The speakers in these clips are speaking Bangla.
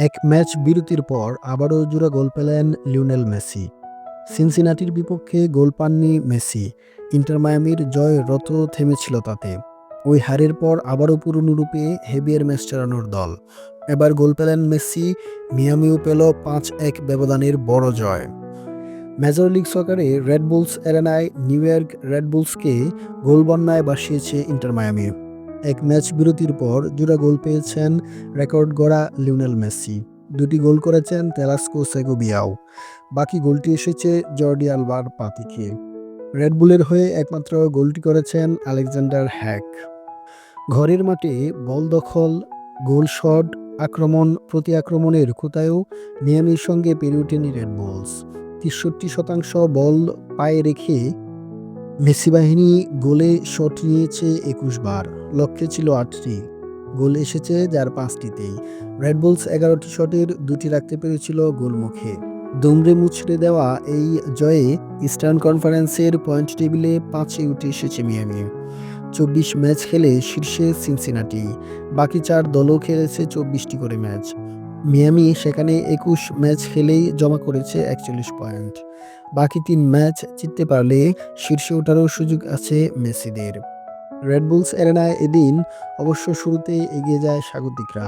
এক ম্যাচ বিরতির পর আবারও জোড়া গোল পেলেন লিওনেল মেসি। সিনসিনাটির বিপক্ষে গোল পাননি মেসি। ইন্টার মায়ামির জয় রত থেমেছিল তাতে। ওই হারের পর আবারও পুরনো রূপে হেবিয়ার ম্যাচ চালানোর দল। এবার গোল পেলেন মেসি, মিয়ামিও পেল ৫-১ ব্যবধানের বড় জয়। মেজর লিগ সকারে রেড বুলস অ্যারেনায় নিউ ইয়র্ক রেড বুলসকে গোলবন্যায় ভাসিয়েছে ইন্টার মায়ামি। এক ম্যাচ বিরতির পর জোড়া গোল পেয়েছেন রেকর্ড গড়া লিওনেল মেসি। দুটি গোল করেছেন তেলাস্কো সেগোবিয়াও। বাকি গোলটি এসেছে জর্ডি আলবার পা থেকে। রেড বুলের হয়ে একমাত্র গোলটি করেছেন আলেকজান্ডার হ্যাক। ঘরের মাঠে বল দখল, গোল শট, আক্রমণ প্রতি আক্রমণের কোথায়ও মিয়ামির সঙ্গে পেরে ওঠেনি রেড বুলস। ৬৩% বল পায়ে রেখে মেসি বাহিনী গোলে শট নিয়েছে ২১ বার, লক্ষ্যে ছিল ৮টি। গোল এসেছে যার ৫টিতেই। রেড বুলস ১১টি শটের ২টি রাখতে পেরেছিল গোলমুখে। দুমড়ে মুচড়ে দেওয়া এই জয়ে ইস্টার্ন কনফারেন্সের পয়েন্ট টেবিলে ৫-এ উঠে এসেছে মিয়ামি। ২৪ ম্যাচ খেলে শীর্ষে সিনসিনাটি। বাকি ৪ দলও খেলেছে ২৪টি করে ম্যাচ। মিয়ামি সেখানে ২১ ম্যাচ খেলেই জমা করেছে ৪১ পয়েন্ট। বাকি ৩ ম্যাচ জিততে পারলে শীর্ষে ওঠারও সুযোগ আছে মেসিদের। রেড বুলস অ্যারেনায় এদিন অবশ্য শুরুতেই এগিয়ে যায় স্বাগতিকরা।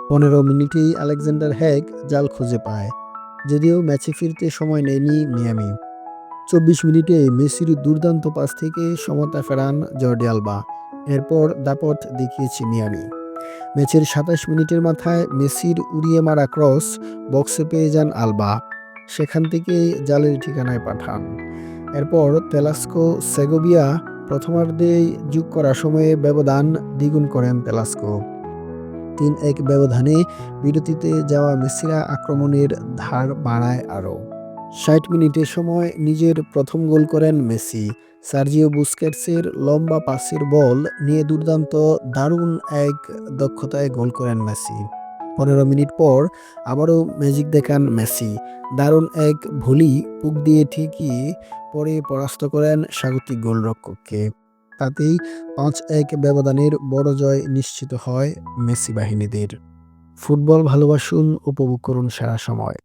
১৫ মিনিটেই আলেকজান্ডার হ্যাক জাল খুঁজে পায়, যদিও ম্যাচে ফিরতে সময় নেয়নি মিয়ামি। ২৪ মিনিটে মেসির দুর্দান্ত পাস থেকে সমতা ফেরান জর্ডি আলবা। এরপর দাপট দেখিয়েছে মিয়ামি। ম্যাচের ২৭ মিনিটের মাথায় মেসির উড়িয়ে মারা ক্রস বক্সে পেয়ে যান আলবা। সেখান থেকে জালের ঠিকানায় পাঠান। এরপর তেলাস্কো সেগোবিয়া প্রথমার্ধেই যোগ করার সময়ে ব্যবধান দ্বিগুণ করেন তেলাস্কো। ৩-১ ব্যবধানে বিরতিতে যাওয়া মেসিরা আক্রমণের ধার বাড়ায় আরও। ৬০ মিনিটের সময় নিজের প্রথম গোল করেন মেসি। সার্জিও বুস্কেটসের লম্বা পাসের বল নিয়ে দারুণ এক দক্ষতায় গোল করেন মেসি। ১৫ মিনিট পর আবারও ম্যাজিক দেখান মেসি। দারুণ এক ভলি পুক দিয়ে ঠিকই পরে পরাস্ত করেন স্বাগতিক গোলরক্ষককে। তাতেই ৫-১ ব্যবধানের বড় জয় নিশ্চিত হয় মেসি বাহিনীদের। ফুটবল ভালোবাসুন, উপভোগ করুন সারা সময়।